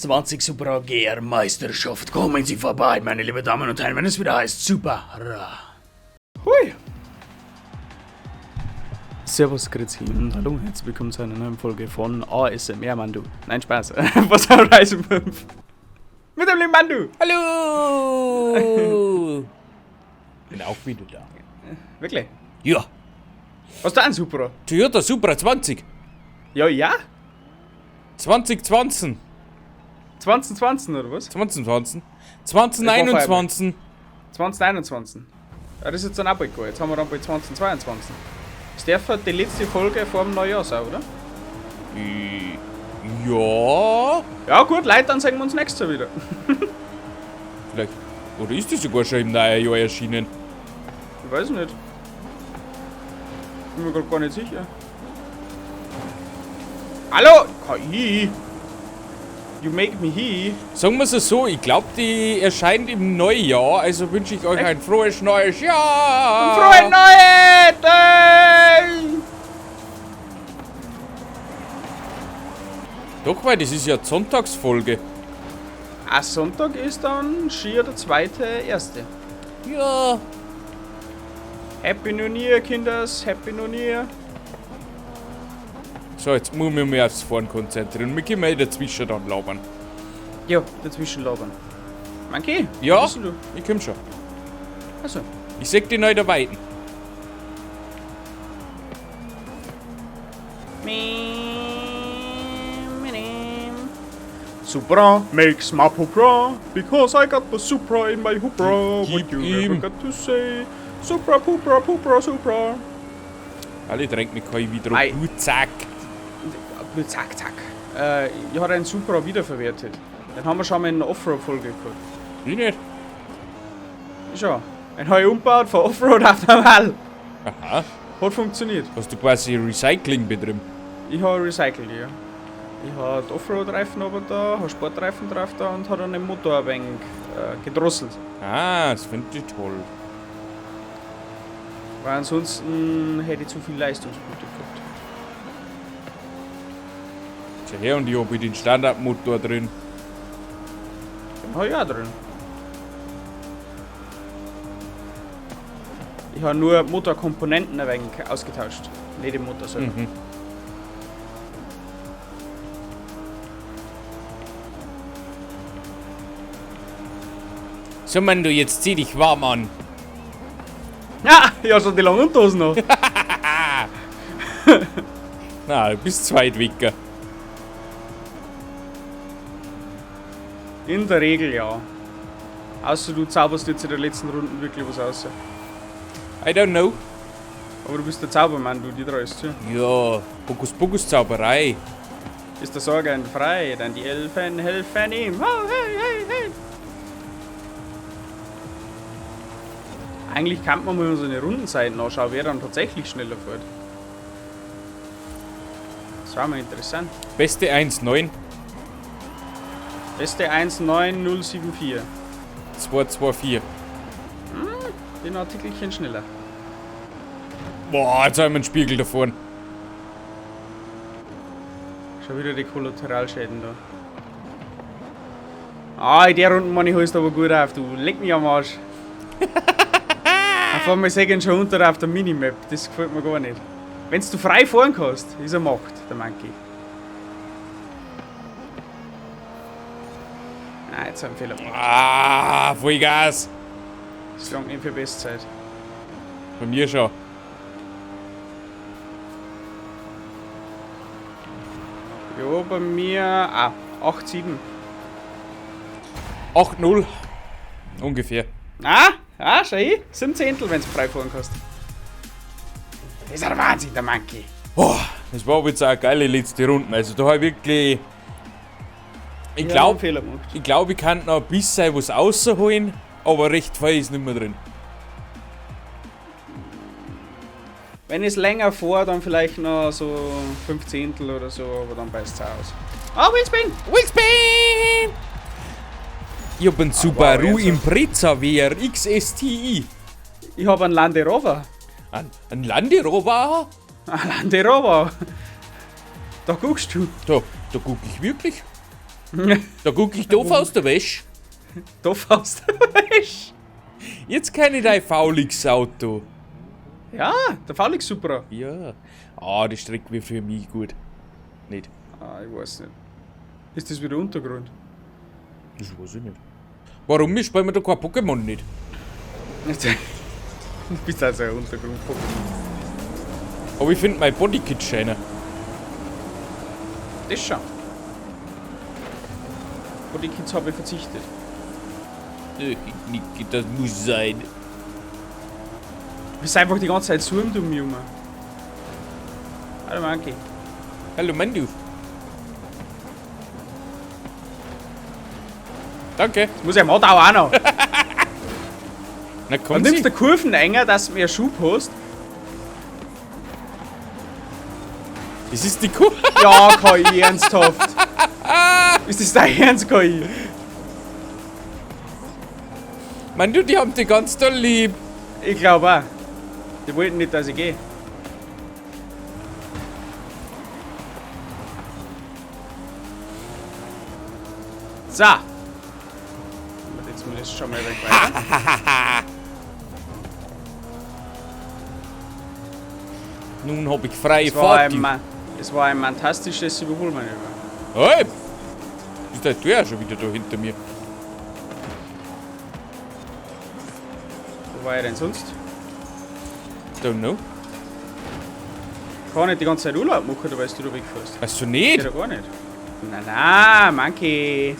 20 Supra GR Meisterschaft. Kommen Sie vorbei, meine lieben Damen und Herren, wenn es wieder heißt Supra. Hui. Servus, grüezi und hallo, herzlich willkommen zu einer neuen Folge von ASMR Mandu. Nein, Spaß. Was Horizon 5. Mit dem lieben Mandu. Hallo! Bin auch wieder da. Wirklich? Ja, Was da ein Supra? Toyota Supra 20. Ja, ja? 2020. 2020 oder was? 2020. 2021. 2021. Ja, das ist jetzt dann auch bald gut. Jetzt haben wir dann bei 2022. Ist der für die letzte Folge vor dem Neujahr sein, oder? Ja. Ja gut, Leute, dann sehen wir uns nächstes Jahr wieder. Vielleicht. Oder ist das sogar schon im neuen Jahr erschienen? Ich weiß nicht. Bin mir gerade gar nicht sicher. Hallo! KI! You make me he. Sagen wir es so, ich glaube, die erscheint im Neujahr, also wünsche ich euch ein frohes neues Jahr! Frohe Neue! Doch, weil das ist ja die Sonntagsfolge. Ah, Sonntag ist dann schier der zweite, erste. Ja. Happy New Year, Kinders. Happy New Year. So, jetzt muss ich mich mehr aufs Fahren konzentrieren. Wir können dazwischen dann labern. Ja, dazwischen labern. Manki? Ja, Wo bist denn du? ich komm schon. Achso. Ich seh dich noch da weiten. Supra makes my Supra because I got the Supra in my Supra. Gib What you ihm. never got to say. Supra, Pupra, Pupra, Supra. Alle drängt mich kein wieder Ei. auf. Zack. Zack, zack. Ich habe einen Supra wiederverwertet. Den haben wir schon mal in einer Offroad-Folge gehabt. Ich nicht. Schon. Den habe ich umgebaut von Offroad auf normal. Aha. Hat funktioniert. Hast du quasi Recycling betrieben? Ich habe recycelt, ja. Ich habe Offroad-Reifen oben da, habe Sportreifen drauf da und habe dann den Motor ein wenig gedrosselt. Ah, das finde ich toll. Weil ansonsten hätte ich zu viel Leistungspunkte gehabt. Schau her, und ich habe den Standardmotor drin. Den habe ich auch drin. Ich habe nur Motorkomponenten ein wenig ausgetauscht. Nicht den Motor selber. Mhm. So, Mann, du, jetzt zieh dich warm an. Ja, ich habe schon die langen Unterhosen noch. Na, du bist Zweitwicker. In der Regel ja. Außer du zauberst jetzt in der letzten Runde wirklich was aus. I don't know. Aber du bist der Zaubermann, du, die dreist, ja. Ja, Hokus-Pokus-Zauberei. Ist der Sorgen frei, denn die Elfen helfen ihm. Oh, hey, hey, hey. Eigentlich kann man mal so eine Rundenzeiten anschauen, wer dann tatsächlich schneller fährt. Das war mal interessant. Beste 1,9. Beste 19074. 224. Den Artikelchen schneller. Boah, jetzt haben wir einen Spiegel da vorne. Schon wieder die Kollateralschäden da. Ah, in der Runde, Mann, ich holst aber gut auf, du. Leck mich am Arsch. Auf einmal sehe ich schon unter auf der Minimap. Das gefällt mir gar nicht. Wenn du frei fahren kannst, ist er Macht, der Monkey. Nein, jetzt haben wir einen Fehler gemacht. Ah, Vollgas. Das langt nicht für Bestzeit. Bei mir schon. Ja, bei mir 8,7. 8,0. Ungefähr. Schau hin. 7 Zehntel, wenn du frei fahren kannst. Das ist ein Wahnsinn, der Monkey. Oh, das war aber jetzt auch eine geile letzte Runde. Also da habe ich wirklich... Ich Ja, glaube, Fehler gemacht. ich kann noch ein bisschen was rausholen, aber recht viel ist nicht mehr drin. Wenn ich es länger fahre, dann vielleicht noch so 5 Zehntel oder so, aber dann beißt es aus. Oh, Wheelspin! Wheelspin! Ich habe einen Subaru wow, jetzt Impreza VR XSTI. Ich habe einen Land Rover. Ein Land Rover? Ein Land Rover. Da guckst du. Da gucke ich wirklich. Da guck ich doof aus der Wäsche. Doof aus der Wäsche. Jetzt kenne ich dein Faulix-Auto. Ja, der Faulix Supra. Ja. Ah, die Strecke wäre für mich gut. Nicht. Ah, ich weiß nicht. Ist das wieder Untergrund? Das weiß ich nicht. Warum spielen wir da kein Pokémon nicht? Du bist also ein Untergrund-Pokémon. Aber ich finde mein Bodykit schöner. Das schon. Und die Kids habe ich verzichtet. Niki, das muss sein. Du bist einfach die ganze Zeit zoomt um mich herum. Hallo Monkey. Hallo Mandu. Danke. Das muss ja mal dauern auch noch. Na Und komm, nimmst du Kurven enger, dass du mehr Schub hast? das ist die Kuh. Ja, KI, ernsthaft. Ist das dein Ernst, KI? Mandu, die haben dich ganz doll lieb. Ich glaube auch. Die wollten nicht, dass ich gehe. So. Jetzt muss ich schon mal weg weiter. Nun hab ich freie Fahrt. Es war ein fantastisches Überholmanöver. Hey! Ist der Tür schon wieder da hinter mir? Wo war er denn sonst? Don't know. Ich kann nicht die ganze Zeit Urlaub machen, weil du da wegfährst. Hast du Geht nicht? ja gar nicht. Na, Monkey.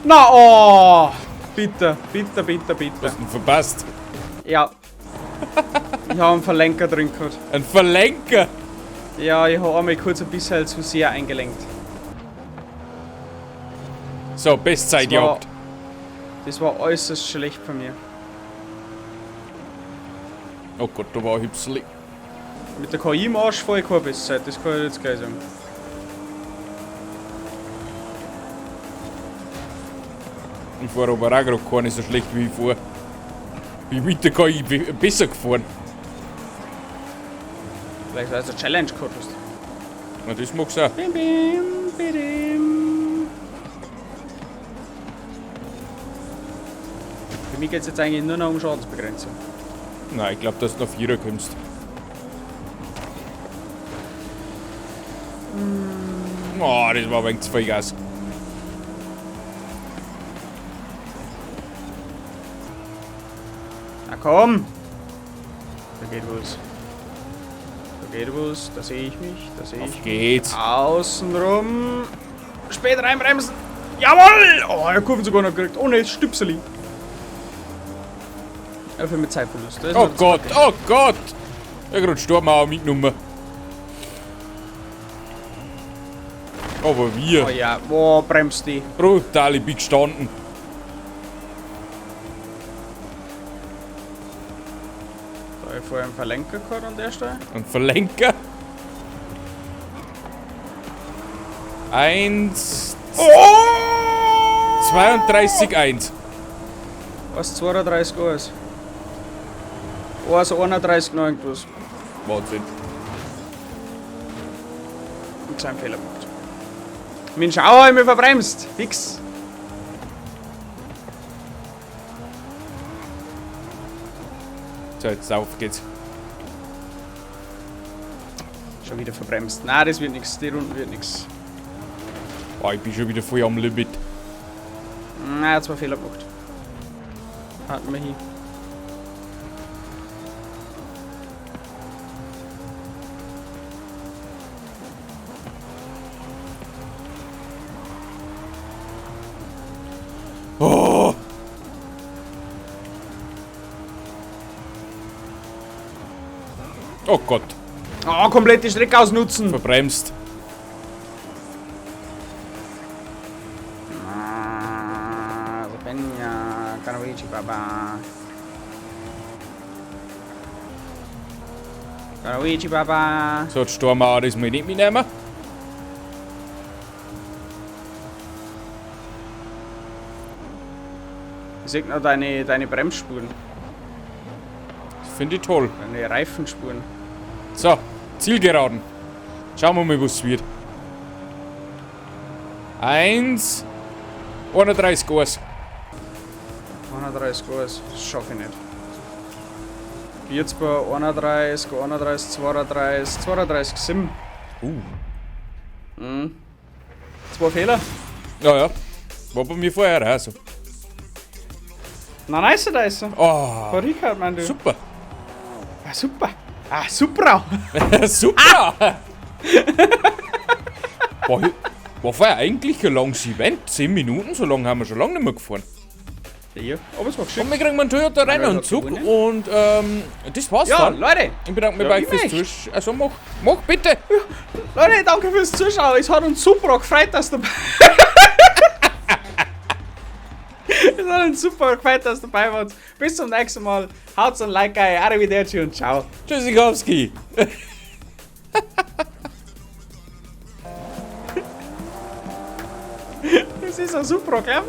Na, oh! Bitte, bitte, bitte, bitte. Hast du ihn verpasst? Ja. Ich habe einen Verlenker drin gehabt. Ein Verlenker! Ja, ich habe einmal kurz ein bisschen zu sehr eingelenkt. So, Bestzeitjagd. Das war äußerst schlecht von mir. Oh Gott, da war ein Hüpsli. Mit der KI im Arsch fahre ich keine Bestzeit, das kann ich jetzt gleich sagen. Ich fahre aber auch gerade keine so schlecht wie ich fahre. Bin mit der KI besser gefahren. Vielleicht weil du eine Challenge gehabt hast. Na, das mag's auch. Bim, bim, bidim. Für mich geht es jetzt eigentlich nur noch um Schadensbegrenzung. Nein, ich glaube, dass du noch 4er kommst. Oh, das war ein wenig zu viel Gas. Na komm! Da geht was. Da geht was, da sehe ich mich, da sehe ich Auf mich. geht's. Außenrum. Spät reinbremsen. Jawohl! Oh, er hat Kurven sogar noch gekriegt. Ohne Stüpseli. Einfach mit Zeitverlust. Das ist Oh noch Gott, okay. oh Gott! Ich hab gerade Sturmauer mitgenommen. Aber Oh wir. ja, wo bremst die? Brutal, ich bin gestanden. Da habe ich vorher einen Verlenker gehabt an der Stelle. Ein Verlenker. 1, Oh! 32, 1. Was? 32 alles? Oh, also 31 noch irgendwas. Wahnsinn. Und sein Fehler gemacht. Mensch, auch immer verbremst. Fix. So, jetzt auf geht's. Schon wieder verbremst. Nein, das wird nichts. Die Runden wird nichts. Oh, ich bin schon wieder voll am Limit. Nein, er hat zwar Fehler gemacht. Halten wir hin. Oh! Oh Gott, Oh, komplett die Strecke ausnutzen. verbremst. Penja, Karawichi Baba. Karawichi Baba. So, die Sturmauer, das muss ich nicht mitnehmen. Ich sehe noch deine Bremsspuren. Das finde ich toll. Deine Reifenspuren. So, Zielgeraden. Schauen wir mal, was wird. 1, 31 Gas. 31 Gas, das schaffe ich nicht. 40, 31, 31, 32, 32, 7. Mhm. 2 Fehler. Ja. War bei mir vorher auch so. Na, nice, da ist er. Oh, Frau Rickard, mein du. super. Ah, super. Ah, super. Super! War vorher eigentlich ein langes Event. 10 Minuten, so lange haben wir schon lange nicht mehr gefahren. Ja, aber es war geschickt. Und wir kriegen einen Toyota Rennanzug gewonnen. und das war's Ja, dann. Leute. Ich bedanke mich Ja, bei euch ich fürs möchte. Zuschauen. Also mach bitte! Leute, danke fürs Zuschauen. Es hat uns super gefreut, dass du Es hat uns super gefreut, dass du dabei warst. Bis zum nächsten Mal. Haut's ein Like rein. Arrivederci und ciao. Tschüssikowski! Das ist ein super, gell?